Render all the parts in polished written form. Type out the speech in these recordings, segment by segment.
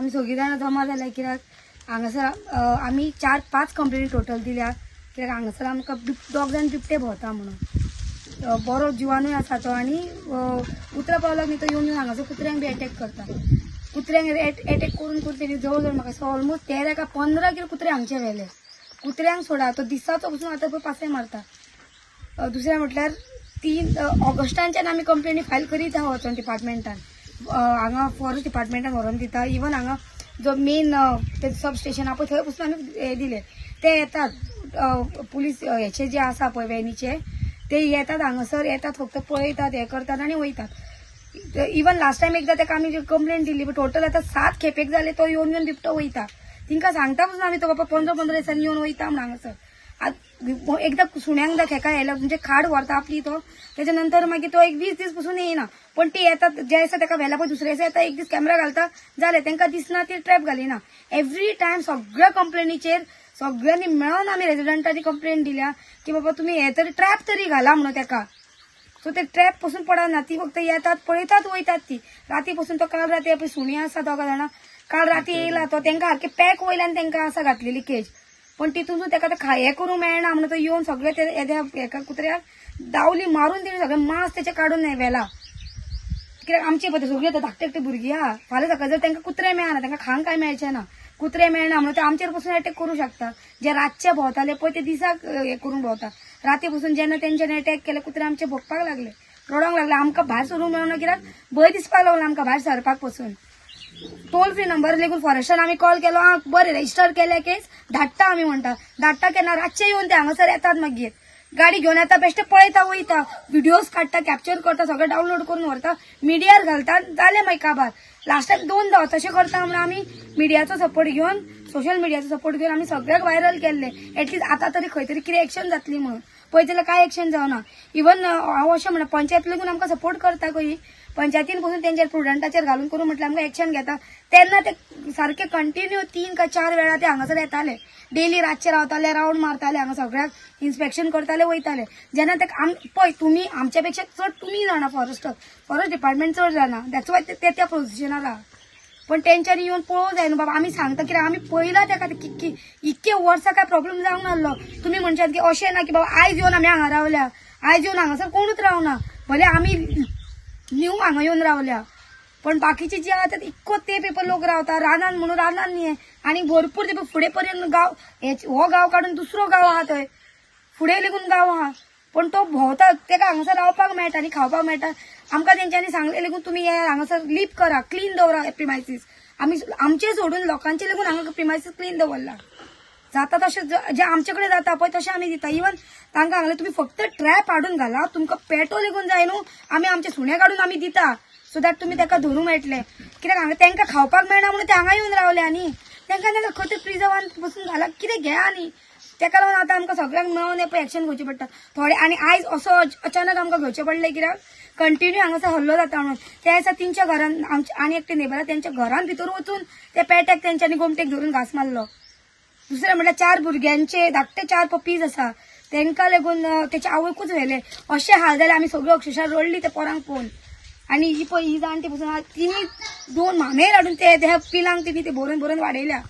आम्ही सगळी जाणां जमा जाल्यां कित्याक हांगासर आमी 4-5 कंप्लेनी टोटल दिल्या कित्याक हांगासर आमकां दोग जाण बिबटे भोंवता म्हणून बरो जिवाणूय आसा तो आनी उतरा पावलाक न्ही तो येवन हांगासर कुत्र्यांक बी एटॅक करता कुत्र्यांक एटॅक करून तेणी जवळ जवळ म्हाका ऑलमोस्ट 13 का 15 किलो कुत्रे हांगचे व्हेले कुत्र्यांक सोडा तो दिसाचो पसून आतां पळय पासय मारता दुसरें म्हटल्यार 3 ऑगस्टाच्यान आमी कंप्लेनी फायल करीत आहा वचोन डिपार्टमेंटान हांगा फॉरेस्ट डिपार्टमेंटान व्हरोन दिता इवन हांगा जो मेन सब स्टेशन आहा पळय थंय पसून आमी हे दिले ते येतात पुलीस हेचे जे आसा पळय वॅनीचे ते येतात हांगासर येतात फक्त पळयतात हे करतात आनी वयतात इवन लास्ट टायम एकदा ताका आमी कंप्लेंट दिल्ली टोटल आतां 7 खेपेक जाले तो येवन बिबटो वयता तिंका सांगता पसून आमी तो बाबा 15-15 दिसांनी येवन वयता म्हण हांगासर एकदा सुण्यांक खेका येयला म्हणजे खाड व्हरता आपली तो त्याच्या नंतर मागीर तो एक 20 दीस पसून येयना पण ती येतात जे दिसा ताका व्हेला पळय दुसऱ्या दिसा येता एक दीस कॅमेरा घालता जालें तांकां दिसना ती ट्रॅप घालिना एवरी टायम सगळ्या कंप्लेनीचेर सगळ्यांनी मेळून आमी रेजिडेंटाची कंप्लेंट दिल्या की बाबा तुम्ही हे तरी ट्रॅप तरी घाला म्हणून ताका सो ते ट्रॅप पासून पडना ती फक्त येतात पळयतात वयतात ती राती पासून तो काल राती आपली सुणी आसा दोगा जाणां काल राती येयला तो तांकां सारखे पॅक वयल्यान तांकां आसा घातलेली केज पण तितून ताका हे करूंक मेळना म्हणून तो येवन सगळे एका कुत्र्याक दावली मारून तेणी सगळें मांस तेचे काडून व्हेला कित्याक आमचे पळय सगळीं धाकटे धाकटे भुरगीं आहा फाल्यां सकाळ जर तांकां कुत्रे मेळना तांकां खावंक काय मेळचें ना कुत्रे मेळना म्हणून ते आमचेर पासून अटॅक करूं शकता जे रातचे भोंवताले पळय ते दिसाक हे करून भोंवता राती पासून जेन्ना तेंच्यानी अटॅक केले कुत्रे आमचे भोगपाक लागले रडोंक लागले आमकां भायर सरूंक मेळना कित्याक भंय दिसपाक लागलो आमकां भायर सरपाक पासून टोल फ्री नंबर लेगून फॉरेस्टान आमी कॉल केलो बरें रजिस्टर केले केस धाडटा आमी म्हणटा धाडटा केन्ना रातचे येवन ते हांगासर येतात मागीर गाडी घेवन येता बेश्टे पळयता वयता व्हिडिओज काडटा कॅप्चर करता सगळें डावनलोड करून व्हरता मिडियार घालता जालें मागीर काबार लास्ट टायम 2दा तशें करता म्हणून आमी मिडियाचो सपोर्ट घेवन सोशल मिडियाचो सपोर्ट घेवन आमी सगळ्याक व्हायरल केल्ले एटलीस्ट आतां तरी खंय तरी कितें एक्शन जातली म्हणून पळय जाल्यार काय एक्शन जावना इवन हांव अशें म्हणा पंचायत लेगून आमकां सपोर्ट करता खंय पंचायतीन पासून तेंचेर प्रुडंटाचेर घालून करून म्हटल्यार आमकां एक्शन घेता तेन्ना ते सारखे कंटिन्यू 3 का 4 वेळा ते हांगासर येताले डेली रातचे रावताले राउंड मारताले हांगा सगळ्याक इन्स्पेक्शन करताले वयताले जेन्ना ते पळय तुमी आमच्या पेक्षा चड तुमी जाणा फॉरेस्ट डिपार्टमेंट चड जाणा दॅट्स वाय ते त्या पोझिशनार आहा पण तेंच्यांनी येवन पळोवंक जाय न्हू बाबा आमी सांगता कित्याक आमी पळयला ताका इतके वर्सां काय प्रॉब्लेम जावंक नासलो तुमी म्हणशात की अशें ना की बाबा आयज येवन आमी हांगा रावल्या आयज येवन हांगासर कोणूच रावना भले आमी न्यू हांगा येवन रावल्या पण बाकीचे जे आहा ते इतको ते पेपर लोक रावता रानान म्हणून रानान न्ही आनी भरपूर ते फुडें पर्यंत गांव हो गांव काडून दुसरो गांव आहा थंय फुडें लेगून गांव आहा पण तो भोंवता ताका हांगासर रावपाक मेळटा आनी खावपाक मेळटा आमकां तेंच्यांनी सांगले लेगून तुमी हे हांगासर लीप करा क्लीन दवरा प्रिमायसीस आमी आमचे सोडून लोकांचे लेगून हांगा प्रिमायसीस क्लीन दवरला जाता तशें जे आमचे कडेन जाता पळय तशें आमी दिता इवन तांकां सांगलें तुमी फक्त ट्रॅप हाडून घाला तुमकां पेटो लेगून जाय न्हू आमी आमचे सुणे काडून आमी दिता सो दॅट तुमी ताका धरूंक मेळटले कित्याक हांगा तांकां खावपाक मेळना म्हणून ते हांगा येवन रावले आनी तांकां नाल्यार खंय तरी प्रिजर्वान बसून घाला कितें घ्या आनी ताका लागून आतां आमकां सगळ्यांक मेळून हे पळय एक्शन घेवचें पडटा थोडे आनी आयज असो अचानक आमकां घेवचें पडलें कित्याक कंटिन्यू हांगासर हल्लो जाता म्हणून त्या दिसा तेंच्या घरान आनी एकटे नेबरा तेंच्या घरान भितर वचून ते पेट्याक तेंच्यांनी गोमटेक धरून घास मारलो दुसरें म्हटल्यार 4 भुरग्यांचे धाकटे 4 पपीज आसा तांकां लागून तेच्या आवयकूच व्हेले अशें हाल जाले आमी सगळीं अक्षरशा रडली ते पोरांक पळोवन आनी ही पळय ही जाणटी पसून तिणी 2 मामेर हाडून ते पिलांक तिणी ते भरून वाडयल्या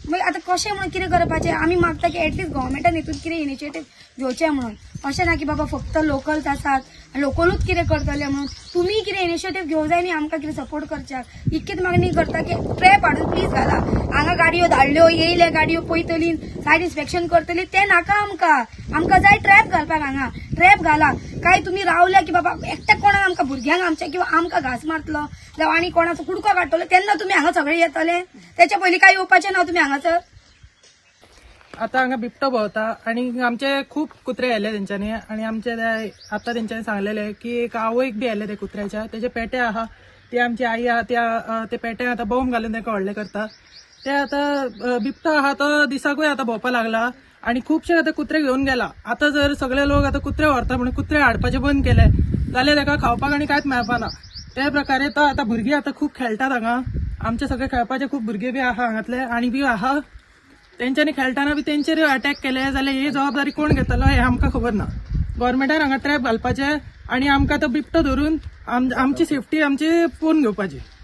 मागीर आतां कशें म्हणून कितें करपाचें आमी मागता की एटलीस्ट गव्हर्मेंटान हितून कितें इनिशिएटीव घेवचें म्हणून अशें ना की बाबा फक्त लोकल्स आसात लोकलूच कितें करतले म्हणून तुमी कितें इनिशिएटीव घेवंक जाय न्ही आमकां कितें सपोर्ट करच्याक इतकीच मागणी करता की ट्रॅप हाडून प्लीज घाला हांगा गाडयो धाडल्यो येयल्या गाडयो पळयतली सायड इन्स्पेक्शन करतली तें नाका आमकां जाय ट्रॅप घालपाक हांगा ट्रॅप घाला काय तुमी रावल्या की बाबा एकट्याक कोणाक आमकां भुरग्यांक आमच्या किंवा आमकां घास मारतलो जावं आनी कोणाचो कुडको काडटलो तेन्ना तुमी हांगा सगळे येतले त्याच्या पयलीं काय येवपाचें ना तुमी हांगासर आता हांगा बिबटो भोंवता आणि आमचे खूप कुत्रे आयले तेंच्यांनी आणि आमचे आता तेंच्यांनी सांगलेले की एक आवयक बी आयले ते कुत्र्याच्या तेजे पेटे आहा ते आमची आई आहा ते पेट्याक आता बॉम्ब घालून ताका व्हडले करता ते आता बिबटो आहा तो दिसाकूय आता भोंवपाक लागला आणि खूपशे आता कुत्रे घेऊन गेला आता जर सगळे लोक आता कुत्रे व्हरता म्हणून कुत्रे हाडपाचे बंद केले जाल्यार ताका खावपाक आनी कांयच मेळपाना त्या प्रकारे तो आता भुरगीं आता खूप खेळटात हांगा आमचे सगळे खेळपाचे खूप भुरगे बी आहा हांगातले आणि बी आहा तेंच्यांनी खेळटाना बी तेंचेर अटॅक केले जाल्यार ही जबाबदारी कोण घेतलो हे आमकां खबर ना गव्हर्मेंटान हांगा ट्रॅप घालपाचे आणि आमकां तो बिबटो धरून आमची सेफ्टी आमची पळोवन घेवपाची